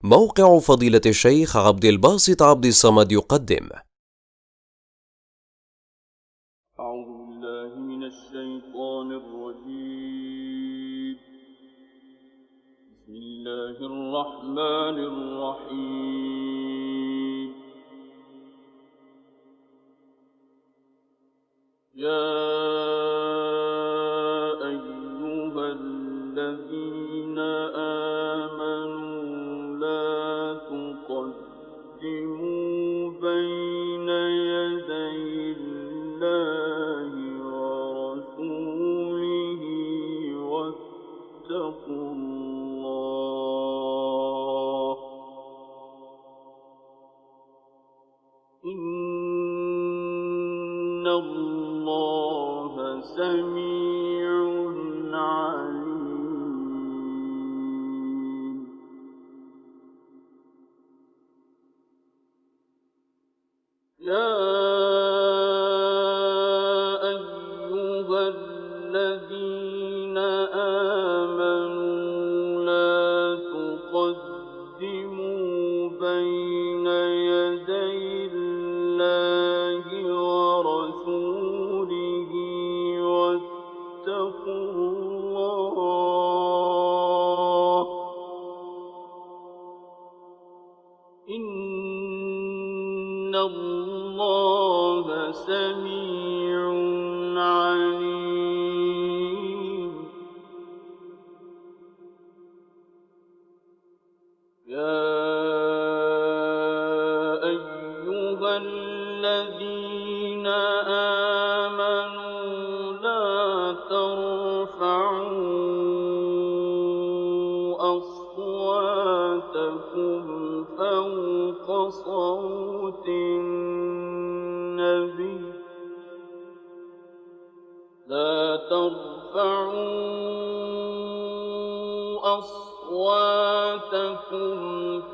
موقع فضيلة الشيخ عبد الباسط عبد الصمد يقدم. أعوذ بالله من الشيطان الرجيم. بسم الله الرحمن الرحيم. يا أيها الذين آمنوا لا تقدموا بين يدي الله ورسوله واتقوا الله إن الله سميع عليم. يا أيها الذين آمنوا لا تقدموا بين يدي الله ورسوله واتقوا الله إن الله سميع عليم. يا أيها الذين آمنوا لا ترفعوا أصواتكم فوق صوت النبي لا ترفعوا أصواتكم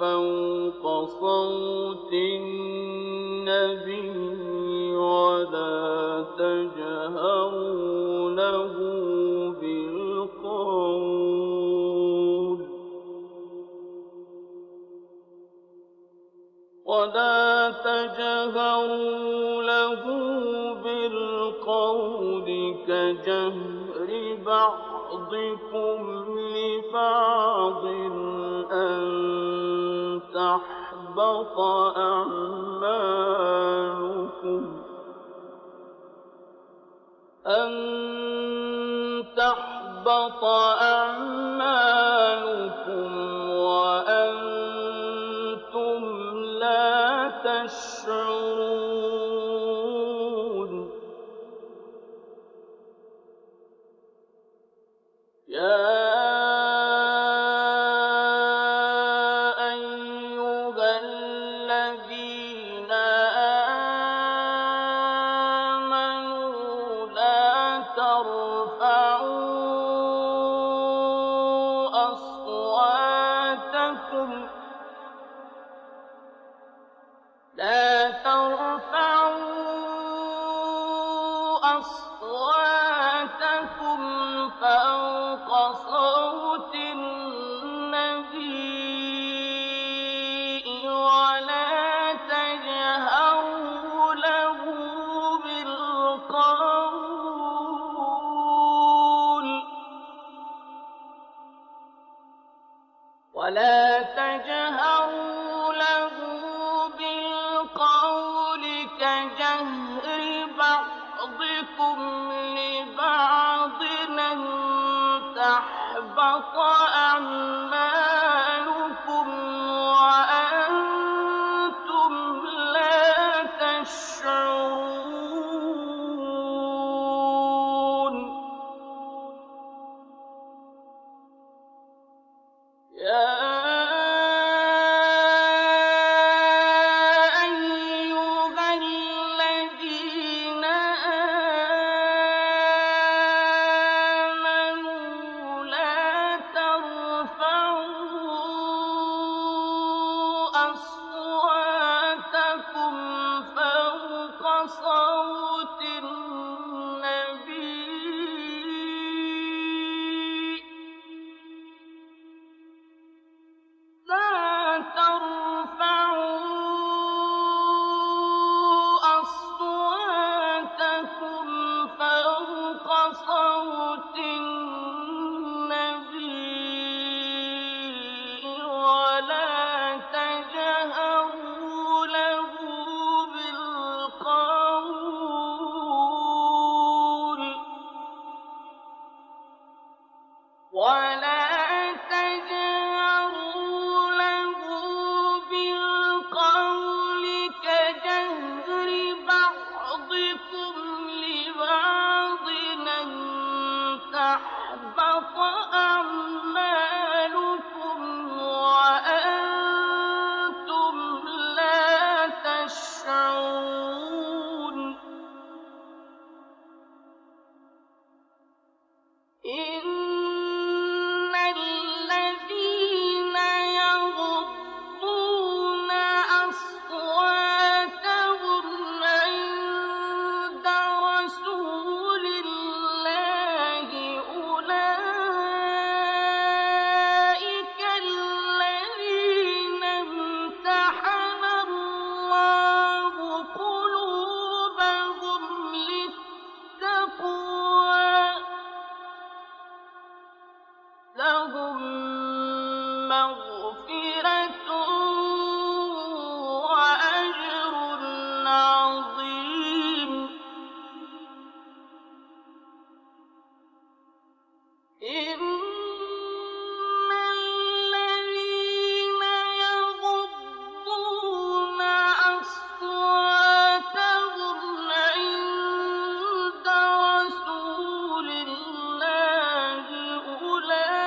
فوق صوت النبي ولا تجهروا له بالقول كجهر بعضكم لبعض أن تحبط أعمالكم وأنتم لا تشعرون. يا أيها الذين آمنوا لا ترفعوا أصواتكم فوق صوت النبي ولا تجهروا له بالقول كجهر بعضكم لبعض أن تحبط أعمالكم وأنتم لا تشعرون. يا أيها الذين آمنوا لا ترفعوا أصواتكم فوق صوت النبي. مغفرة وأجر عظيم. إن الذين يغضون أصواتهم عند رسول الله أولئك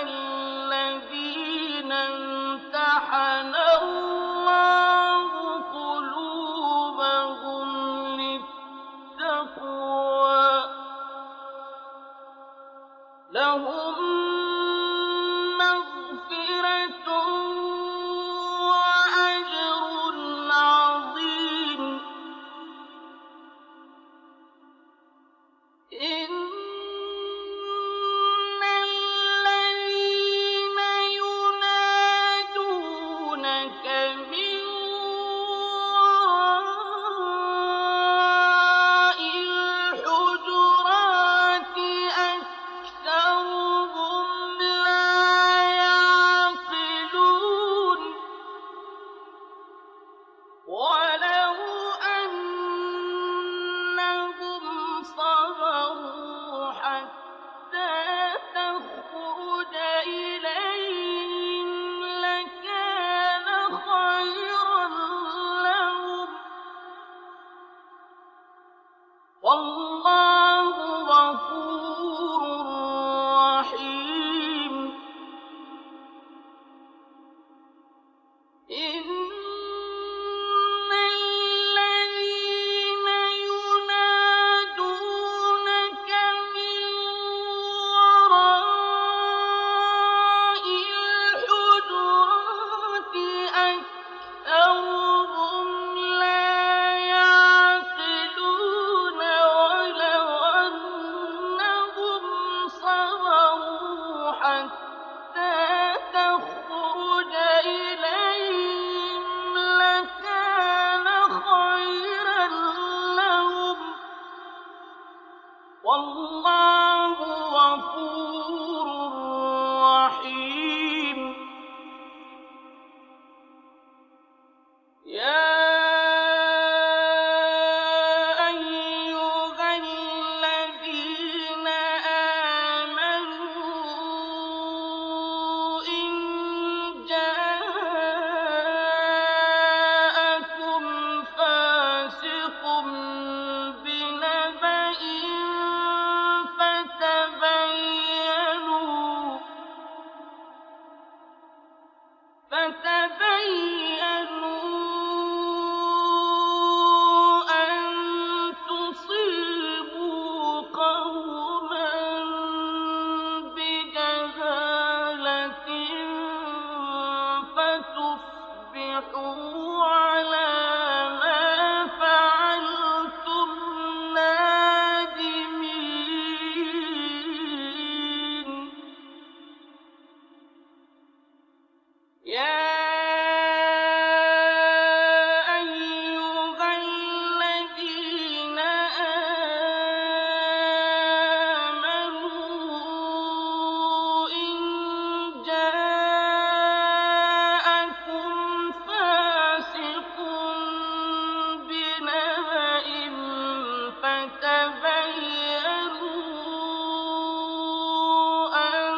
الذين امتحن الله قلوبهم للتقوى لهم مغفرة وأجر عظيم. إن الذين ينادونك من وراء الحجرات أكثرهم لا يعقلون. ولو أنهم صبروا حتى تخرج إليهم لكان خيرا لهم. والله غفور رحيم. إن الذين ينادونك من وراء الحجرات أكثرهم لا يعقلون. ولو أنهم صبروا حتى تخرج إليهم لكان خيرا لهم. والله غفور رحيم. يا أيها الذين آمنوا إن جاءكم فاسق بنبأ فتبينوا أن تصيبوا قوما بجهالة فتصبحوا على ما فعلتم نادمين. يا أيها الذين آمنوا إن جاءكم فاسق بنبأ فتبينوا أن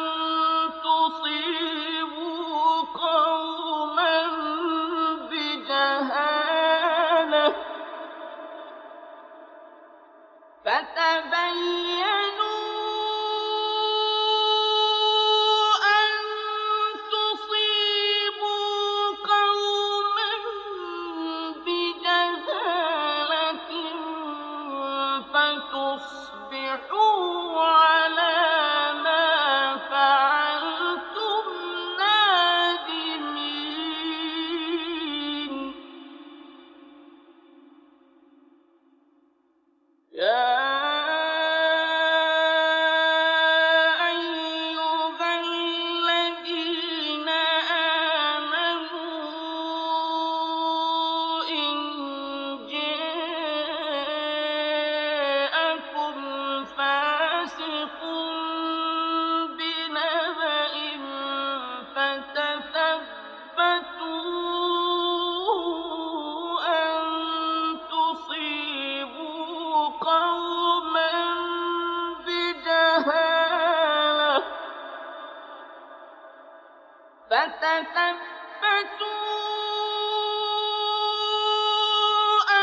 تصيبوا قوما فتثبتوا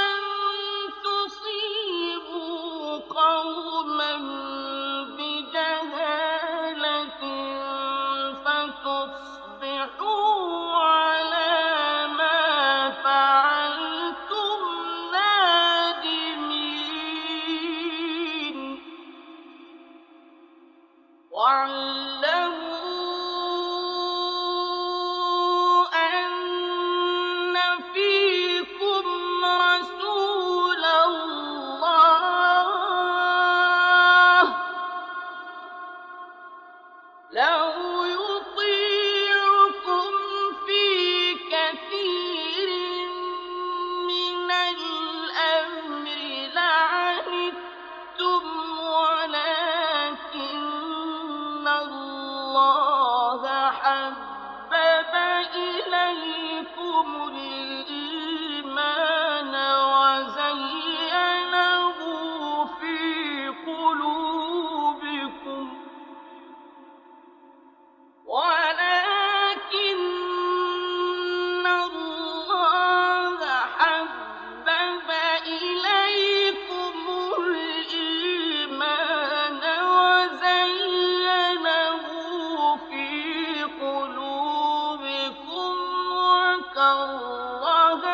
أن تصيبوا قوما بجهالة فتصبحوا على ما فعلتم نادمين واعلموا أن فيكم رسول الله لو يطيعكم في كثير من الأمر لعنتم ولكن الله حبب إليكم الإيمان وزينه في قلوبكم ولكن الله حبب إليكم الإيمان وزينه في قلوبكم وكره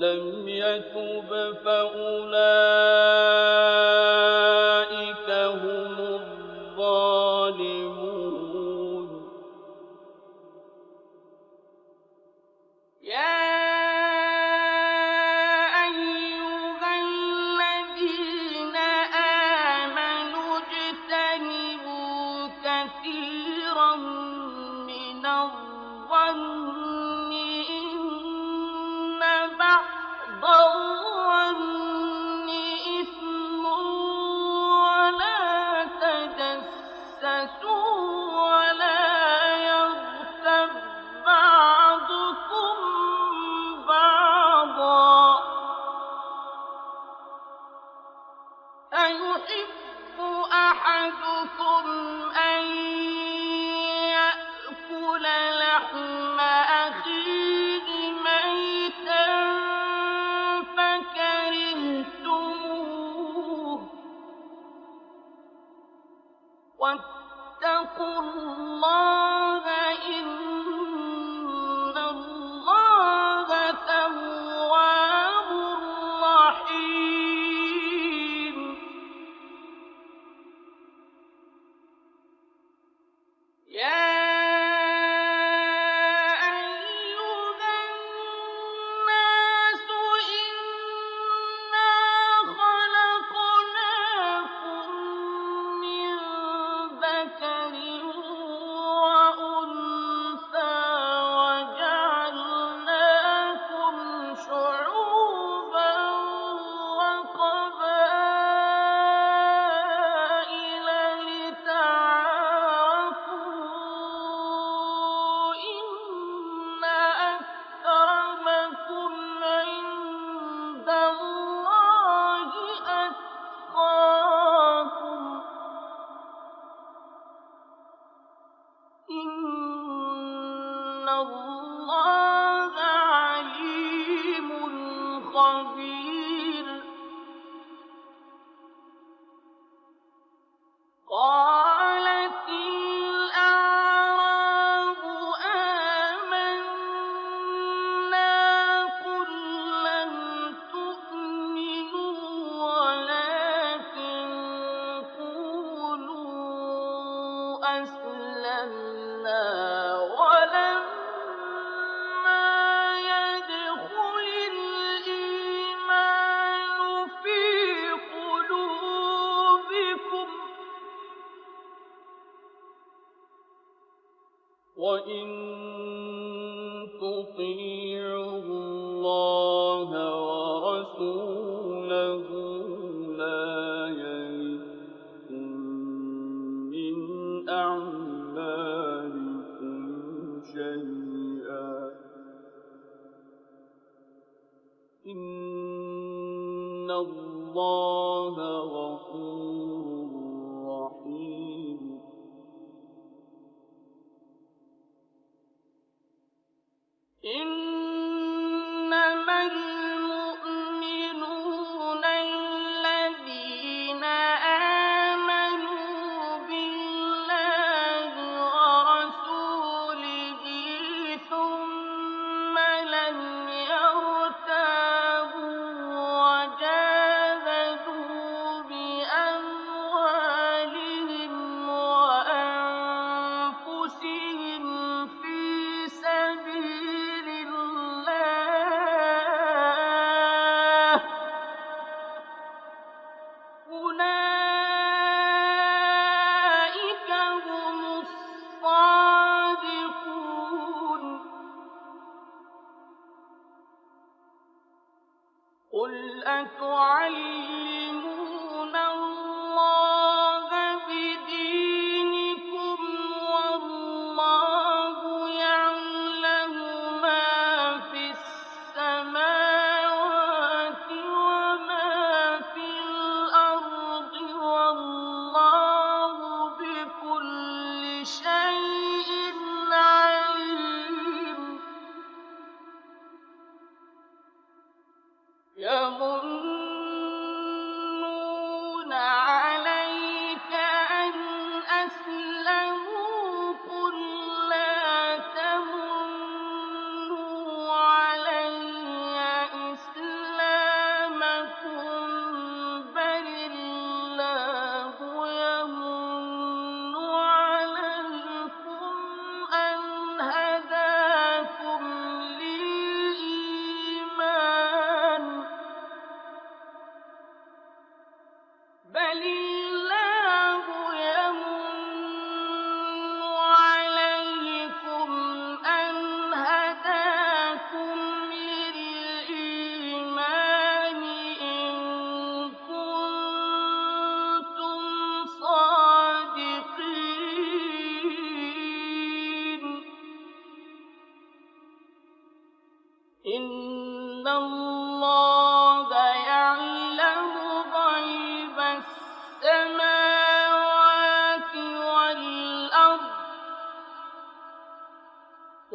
لم يتب فأولئك هم الظالمون يا أيها الذين آمنوا اجتنبوا كثيرا من الظن إن بعض الظن إثم ولا تجسسوا ولا يغتب بعضكم بعضا أيحب أحدكم أن يأكل لحم أخيه ميتا فكرهتموه واتقوا الله إن الله تواب رحيم يا أيها الناس إنا خلقناكم من ذكر وأنثى وجعلناكم شعوبا وقبائل لتعارفوا إن أكرمكم عند الله أتقاكم إن الله عليم خبير قالت الأعراب آمنا قل لم تؤمنوا ولكن قولوا أسلمنا ولما يدخل الإيمان في قلوبكم وإن تطيعوا الله ورسوله لا يلدكم من أعمالكم شيئا إن الله غفور رحيم إنما المؤمنون الذين آمنوا بالله ورسوله ثم لم يرتابوا وجاهدوا بأموالهم وأنفسهم في سبيل الله أولئك هم الصادقون قل أتعلمون الله بدينكم والله يعلم ما في السماوات وما في الأرض والله بكل شيء عليم يمنون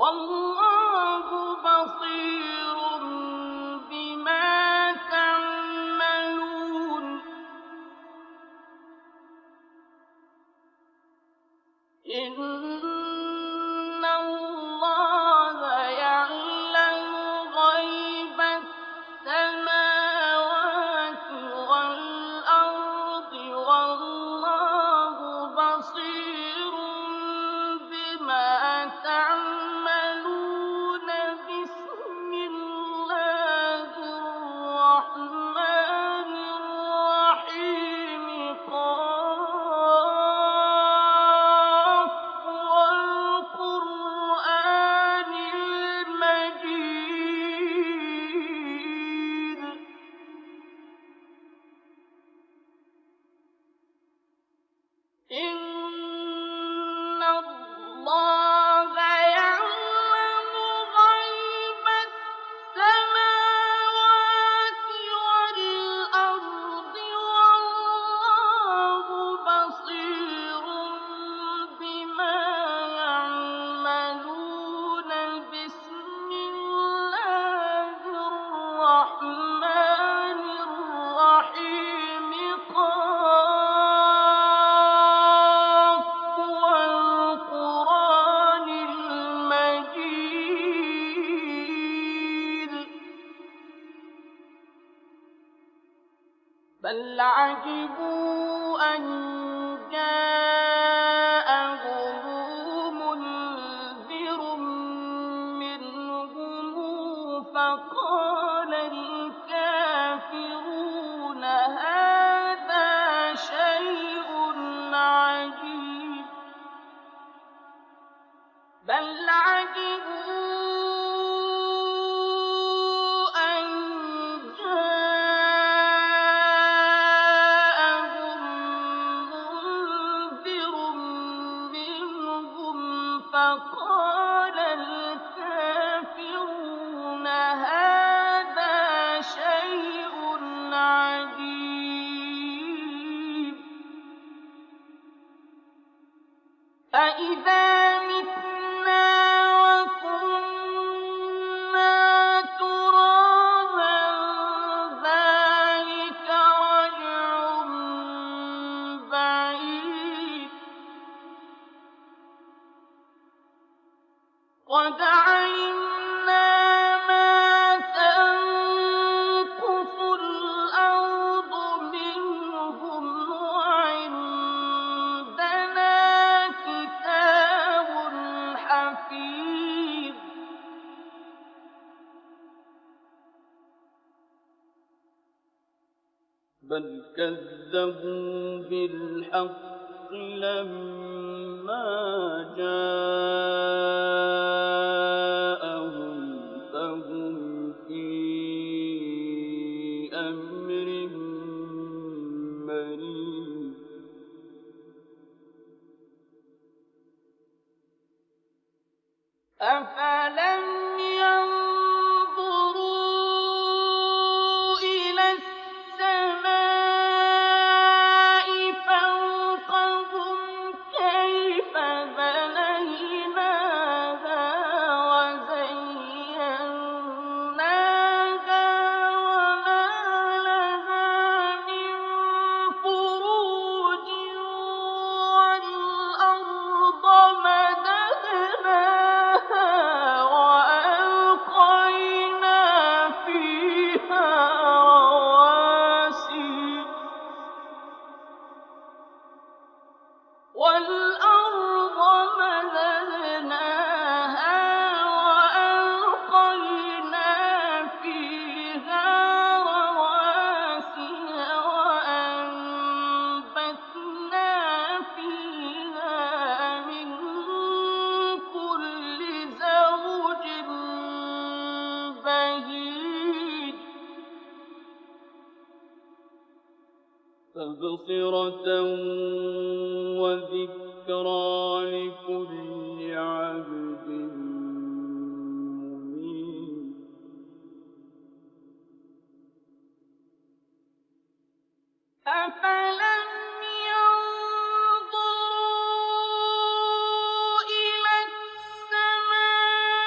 والله بصير بما تعملون إن الله يعلم غيب السماوات والأرض والله بصير بما تعملون بسم الله الرحمن الرحيم قاف والقرآن المجيد إن الله يعلم غيب السماوات والأرض والله بصير بما يعملون بسم الله الرحمن الرحيم قاف والقرآن المجيد بل عجبوا أن جاءهم منذر منهم فقال الكافرون هذا شيء عجيب بل عجبوا أن جاءهم منذر منهم فقال الكافرون هذا شيء عجيب أإذا متنا وكنا ترابا ذلك رجع بعيد قد علمنا ما تنقص الأرض منهم وعندنا كتاب حفيظ بل كذبوا بالحق لما جاءهم فهم في أمر مريض أفلم ينظروا إلى السماء فوقهم كيف بنيناها وزيناها وما لها من فروج والأرض مددناها وألقينا فيها رواسي والأرض مددناها وألقينا فيها رواسي وأنبتنا فيها من كل زوج بهيج تبصرة وذكرى لكل عبد منيب أفلم ينظروا إلى السماء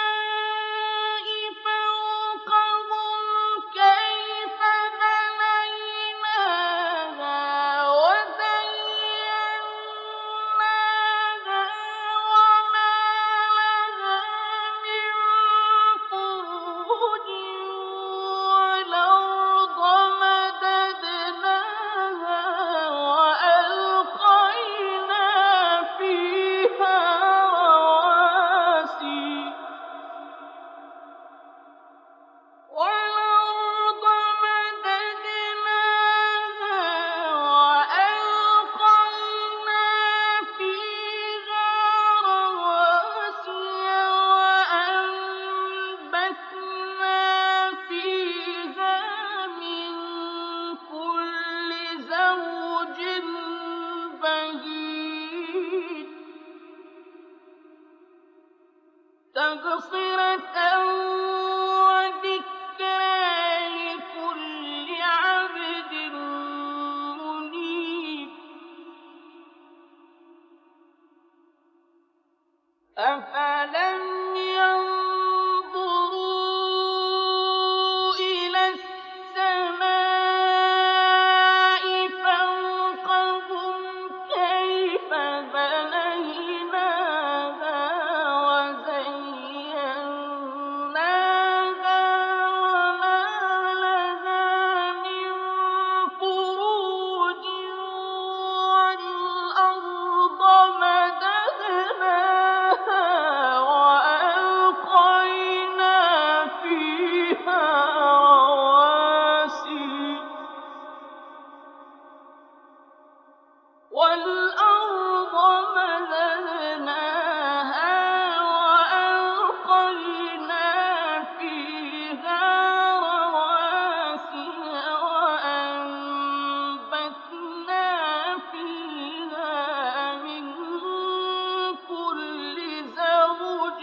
تَبْصِرَةً وَذِكْرَىٰ لِكُلِّ عَبْدٍ مُّنِيبٍ أَفَلَمْ يَنظُرُوا إِلَى السَّمَاءِ فَوْقَهُمْ كَيْفَ بَنَيْنَاهَا وَزَيَّنَّاهَا وَمَا لَهَا مِن فُرُوجٍ وَالْأَرْضَ مَدَدْنَاهَا وَأَلْقَيْنَا فِيهَا رَوَاسِيَ وَأَنبَتْنَا فِيهَا مِن كُلِّ زَوْجٍ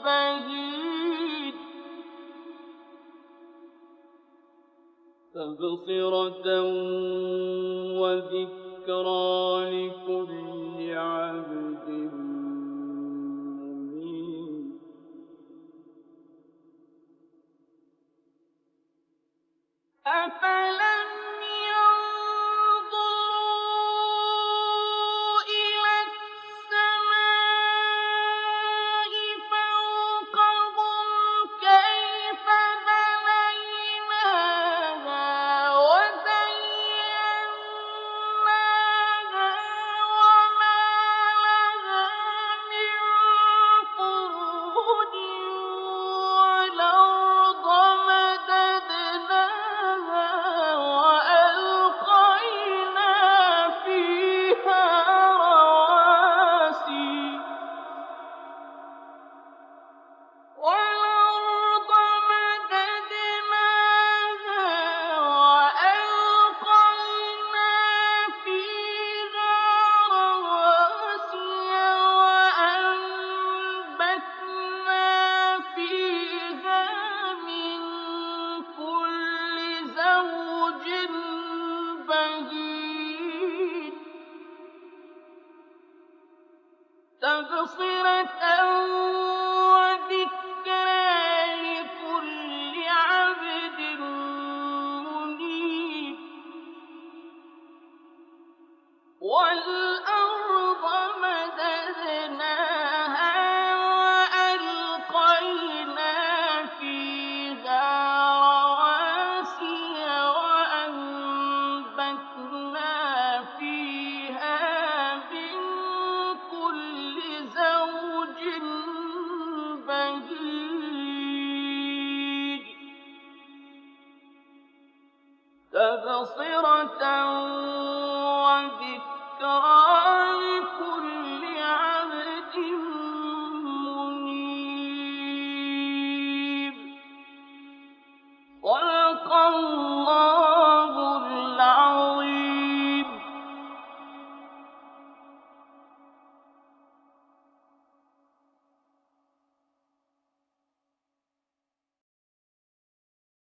بَهِيجٍ تَبْصِرَةً وَذِكْرَىٰ لِكُلِّ عَبْدٍ مُّنِيبٍ أَفَلَمْ يَنظُرُوا إِلَى السَّمَاءِ فَوْقَهُمْ كَيْفَ بَنَيْنَاهَا وَزَيَّنَّاهَا وَمَا لَهَا مِن فُرُوجٍ وَالْأَرْضَ مَدَدْنَاهَا وَأَلْقَيْنَا فِيهَا رَوَاسِيَ وَأَنبَتْنَا فِيهَا مِن كُلِّ زَوْجٍ بَهِيجٍ تَبْصِرَةً وَذِكْرَىٰ لِكُلِّ عَبْدٍ مُّنِيبٍ وَالْأَرْضَ مَدَدْنَاهَا وَأَلْقَيْنَا فِيهَا رَوَاسِيَ وَأَنبَتْنَا فِيهَا مِن كُلِّ زَوْجٍ بَهِيجٍ تَبْصِرَةً وَذِكْرَىٰ لِكُلِّ عَبْدٍ مُّنِيبٍ صدق